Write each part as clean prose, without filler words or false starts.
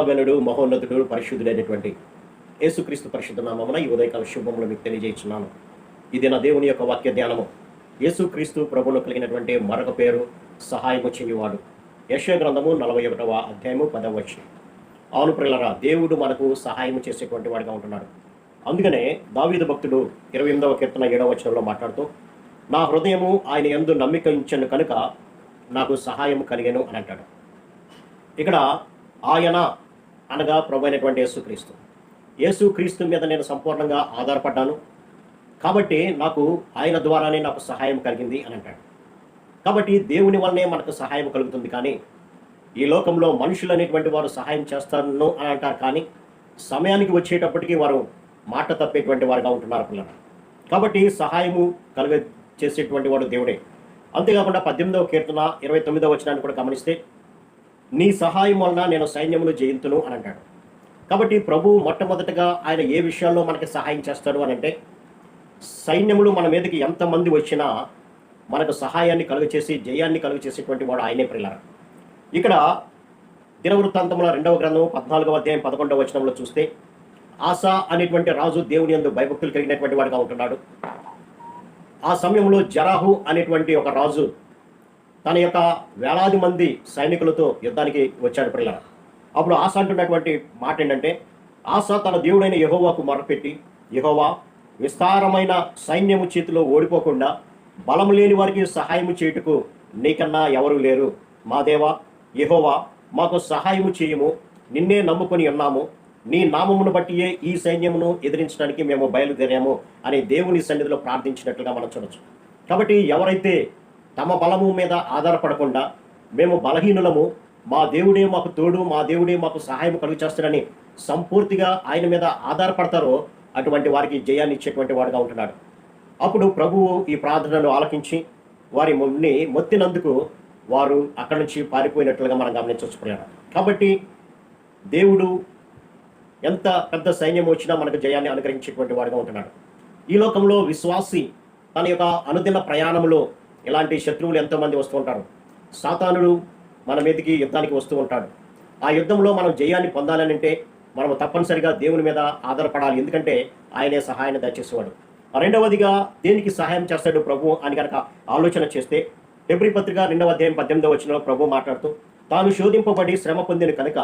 మహాగణుడు, మహోన్నతుడు, పరిశుద్ధుడైనటువంటి యేసుక్రీస్తు పరిశుద్ధ నామమున ఈ ఉదయకాల శుభములు మీకు తెలియజేస్తున్నాను. ఇది నా దేవుని యొక్క వాక్య ధ్యానము. యేసుక్రీస్తు ప్రభువును కలిగినటువంటి మరొక పేరు సహాయము చేయువాడు. యెషయా గ్రంథము 41వ అధ్యాయము 10వ వచనం. అవును ప్రియులారా, దేవుడు మనకు సహాయం చేసేటువంటి వాడిగా ఉంటున్నాడు. అందుకనే దావీదు భక్తుడు 28వ కీర్తన 7వ వచనంలో మాట్లాడుతూ, నా హృదయము ఆయన యందు నమ్మిక ఉంచెను కనుక నాకు సహాయం కలిగెను అని అంటాడు. ఇక్కడ ఆయన అనగా ప్రభు అయినటువంటి యేసుక్రీస్తు మీద నేను సంపూర్ణంగా ఆధారపడ్డాను కాబట్టి నాకు ఆయన ద్వారానే నాకు సహాయం కలిగింది అని అంటాడు. కాబట్టి దేవుని వల్లనే మనకు సహాయం కలుగుతుంది. కానీ ఈ లోకంలో మనుషులు అనేటువంటి వారు సహాయం చేస్తాను అని అంటారు, కానీ సమయానికి వచ్చేటప్పటికి వారు మాట తప్పేటువంటి వారుగా ఉంటున్నారు పిల్లలు. కాబట్టి సహాయము చేసేటువంటి వాడు దేవుడే. అంతేకాకుండా 18వ కీర్తన 29వ వచనాన్ని కూడా గమనిస్తే, నీ సహాయం వలన నేను సైన్యమును జయింతును అని అంటాడు. కాబట్టి ప్రభు మొట్టమొదటిగా ఆయన ఏ విషయాల్లో మనకి సహాయం చేస్తాడు అని అంటే, సైన్యములు మన మీదకి ఎంతమంది వచ్చినా మనకు సహాయాన్ని కలుగచేసి జయాన్ని కలుగచేసేటువంటి వాడు ఆయనే ప్రియులారా. ఇక్కడ దినవృత్తాంతముల 2వ గ్రంథం 14వ అధ్యాయం 11వ వచనంలో చూస్తే, ఆసా అనేటువంటి రాజు దేవుని యందు భయభక్తులు కలిగినటువంటి వాడుగా ఉంటున్నాడు. ఆ సమయంలో జరాహు అనేటువంటి ఒక రాజు తన యొక్క వేలాది మంది సైనికులతో యుద్ధానికి వచ్చాడు ప్రియులారా. అప్పుడు ఆస అంటున్నటువంటి మాట ఏంటంటే, ఆస తన దేవుడైన యెహోవాకు మొరపెట్టి, యెహోవా, విస్తారమైన సైన్యము చేతిలో ఓడిపోకుండా బలము లేని వారికి సహాయము చేయుటకు నీకన్నా ఎవరు లేరు. మా దేవా యెహోవా, మాకు సహాయము చేయము, నిన్నే నమ్ముకొని ఉన్నాము, నీ నామమును బట్టియే ఈ సైన్యమును ఎదిరించడానికి మేము బయలుదేరాము అని దేవుని సన్నిధిలో ప్రార్థించినట్లుగా మనం చూడొచ్చు. కాబట్టి ఎవరైతే తమ బలము మీద ఆధారపడకుండా మేము బలహీనులము, మా దేవుడే మాకు తోడు, మా దేవుడే మాకు సహాయం కలుగు చేస్తాడని సంపూర్తిగా ఆయన మీద ఆధారపడతారో అటువంటి వారికి జయాన్ని ఇచ్చేటువంటి వాడుగా ఉంటున్నాడు. అప్పుడు ప్రభువు ఈ ప్రార్థనను ఆలకించి వారి మొత్తినందుకు వారు అక్కడి నుంచి పారిపోయినట్లుగా మనం గమనించవచ్చు. కాబట్టి దేవుడు ఎంత పెద్ద సైన్యం వచ్చినా మనకు జయాన్ని అనుగ్రహించేటువంటి వాడుగా ఉంటున్నాడు. ఈ లోకంలో విశ్వాసి తన యొక్క అనుదిన ప్రయాణంలో ఇలాంటి శత్రువులు ఎంతోమంది వస్తూ ఉంటారు. సాతానుడు మన మీదకి యుద్ధానికి వస్తూ ఉంటాడు. ఆ యుద్ధంలో మనం జయాన్ని పొందాలని అంటే మనం తప్పనిసరిగా దేవుని మీద ఆధారపడాలి. ఎందుకంటే ఆయనే సహాయాన్ని దయచేసేవాడు. రెండవదిగా దేనికి సహాయం చేస్తాడు ప్రభు అని కనుక ఆలోచన చేస్తే, హెబ్రీ పత్రిక 2వ అధ్యాయం 18వ వచనంలో ప్రభు మాట్లాడుతూ, తాను శోధింపబడి శ్రమ పొందిన కనుక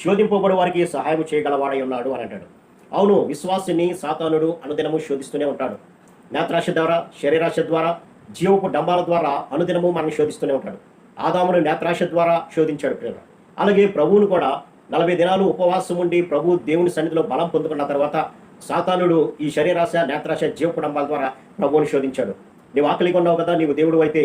శోధింపబడి వారికి సహాయం చేయగలవాడై ఉన్నాడు అని అంటాడు. అవును, విశ్వాసిని సాతానుడు అనుదినము శోధిస్తూనే ఉంటాడు. నేత్రాశ ద్వారా, శరీరాశ ద్వారా, జీవపు డంబాల ద్వారా అనుదినము మనం శోధిస్తూనే ఉంటాడు. ఆదామును నేత్రాశ ద్వారా శోధించాడు ప్రియులారా. అలాగే ప్రభువును కూడా 40 దినాలు ఉపవాసం ఉండి ప్రభు దేవుని సన్నిధిలో బలం పొందుకున్న తర్వాత సాతానుడు ఈ శరీరాశ, నేత్రాశ, జీవపు డంబాల ద్వారా ప్రభువుని శోధించాడు. నీవు ఆకలిగా ఉన్నావు కదా, నీవు దేవుడు అయితే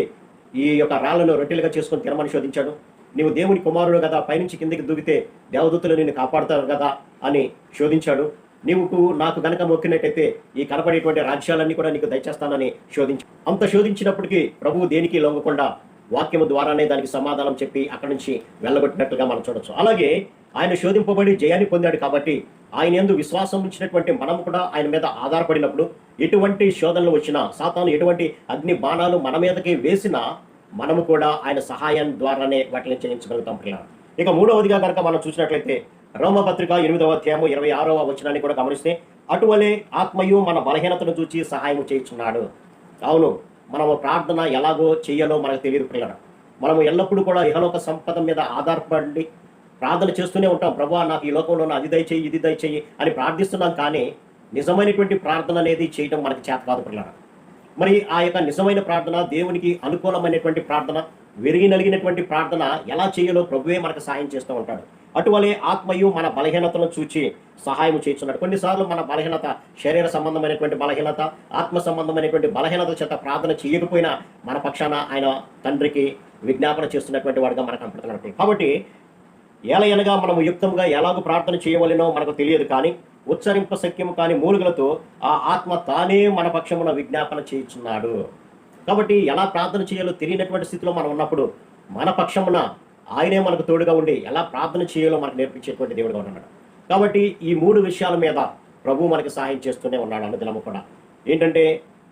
ఈ యొక్క రాళ్లను రొట్టెలుగా చేసుకొని తినమని శోధించాడు. నీవు దేవుని కుమారుడు కదా, పైనుంచి కిందికి దూకితే దేవదూతలు నిన్ను కాపాడుతారు కదా అని శోధించాడు. నీవు నాకు గనక మొక్కినట్టయితే ఈ కనపడేటువంటి రాజ్యాలన్నీ కూడా నీకు దయచేస్తానని శోధించాడు. అంత శోధించినప్పటికీ ప్రభువు దేనికి లొంగకుండా వాక్యము ద్వారానే దానికి సమాధానం చెప్పి అక్కడి నుంచి వెళ్ళగొట్టినట్లుగా మనం చూడొచ్చు. అలాగే ఆయన శోధింపబడి జయాన్ని పొందాడు కాబట్టి ఆయన యందు విశ్వాసం ఉంచినటువంటి మనం కూడా ఆయన మీద ఆధారపడినప్పుడు ఎటువంటి శోధనలు వచ్చినా, సాతాను ఎటువంటి అగ్ని బాణాలు మన మీదకి వేసినా మనము కూడా ఆయన సహాయం ద్వారానే వాటిని చేయించగలుగుతాం పిల్లలు. ఇక మూడవదిగా కనుక మనం చూసినట్లయితే రోమపత్రిక 8వ అధ్యాయము 26వ వచనాన్ని కూడా గమనిస్తే, అటువలే ఆత్మయు మన బలహీనతను చూచి సహాయం చేయించున్నాడు. అవును, మనము ప్రార్థన ఎలాగో చేయాలో మనకు తెలియదు పిల్లలు. మనము ఎల్లప్పుడూ కూడా ఇహలోక సంపద మీద ఆధారపడి ప్రార్థన చేస్తూనే ఉంటాం. ప్రభువా, నాకు ఈ లోకంలో అది దయచేయి, ఇది దయచేయి అని ప్రార్థిస్తున్నాం. కానీ నిజమైనటువంటి ప్రార్థన అనేది చేయడం మనకి చేత కాదు పిల్లలు. మరి ఆ యొక్క నిజమైన ప్రార్థన, దేవునికి అనుకూలమైనటువంటి ప్రార్థన, విరిగి నలిగినటువంటి ప్రార్థన ఎలా చేయాలో ప్రభువే మనకు సహాయం చేస్తూ ఉంటాడు. అటువలే ఆత్మయు మన బలహీనతను చూచి సహాయం చేస్తున్నాడు. కొన్నిసార్లు మన బలహీనత శరీర సంబంధమైనటువంటి బలహీనత, ఆత్మ సంబంధమైనటువంటి బలహీనత చేత ప్రార్థన చేయకపోయినా మన పక్షాన ఆయన తండ్రికి విజ్ఞాపన చేస్తున్నటువంటి వాడుగా మనకు కనపడుతున్నాడు. కాబట్టి ఏలయనగా మనము యుక్తంగా ఎలాగో ప్రార్థన చేయవలెనో మనకు తెలియదు, కానీ ఉచ్చరింప శక్యము కాని మూలుగులతో ఆ ఆత్మ తానే మన పక్షమున విజ్ఞాపన చేయుచున్నాడు. కాబట్టి ఎలా ప్రార్థన చేయాలో తెలియనటువంటి స్థితిలో మనం ఉన్నప్పుడు మన పక్షమున ఆయనే మనకు తోడుగా ఉండి ఎలా ప్రార్థన చేయాలో మనకు నేర్పించేటువంటి దేవుడుగా ఉన్నాడు. కాబట్టి ఈ 3 విషయాల మీద ప్రభు మనకి సహాయం చేస్తూనే ఉన్నాడు అనుదినము కూడా. ఏంటంటే,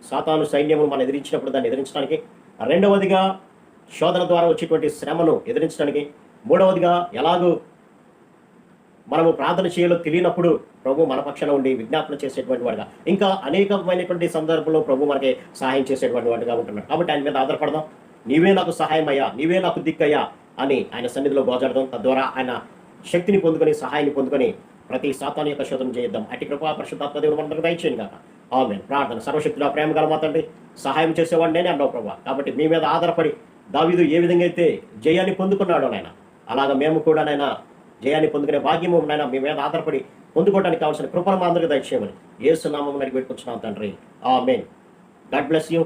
సాతాను సైన్యమును మనం ఎదిరించినప్పుడు దాన్ని ఎదిరించడానికి, రెండవదిగా శోధన ద్వారా వచ్చేటువంటి శ్రమను ఎదిరించడానికి, మూడవదిగా ఎలాగూ మనము ప్రార్థన చేయాలో తెలియనప్పుడు ప్రభు మన పక్షాన ఉండి విజ్ఞాపన చేసేటువంటి వాడుగా, ఇంకా అనేకమైనటువంటి సందర్భంలో ప్రభు మనకి సహాయం చేసేటువంటి వాడుగా ఉంటున్నాడు. కాబట్టి ఆయన మీద ఆధారపడదాం. నీవే నాకు సహాయం అయ్యా, నీవే నాకు దిక్కయ్యా అని ఆయన సన్నిధిలో గోజాడదాం. తద్వారా ఆయన శక్తిని పొందుకొని, సహాయాన్ని పొందుకొని ప్రతి సాతాను యొక్క శోధన చేద్దాం. అటు కృపా పరిశుద్ధాత్మ దేవుడు మనందరికీ దయచేయను గాక. ఆమేన్. ప్రార్థన. సర్వశక్తుల ప్రేమ గల మా తండ్రి, సహాయం చేసేవాడు నేనే అన్నావు ప్రభా. కాబట్టి మీ మీద ఆధారపడి దావీదు ఏ విధంగా అయితే జయాన్ని పొందుకున్నాడో నాయన, అలాగా మేము కూడా నాయన జయాన్ని పొందుకునే భాగ్యము నాయన మీ మీద ఆధారపడి పొందుకోవడానికి కావాల్సిన కృపను మా అందరికీ దయచేయమని యేసు నామమున అడిగి పెట్టుకుంటున్నాం తండ్రి. ఆమేన్. God bless you.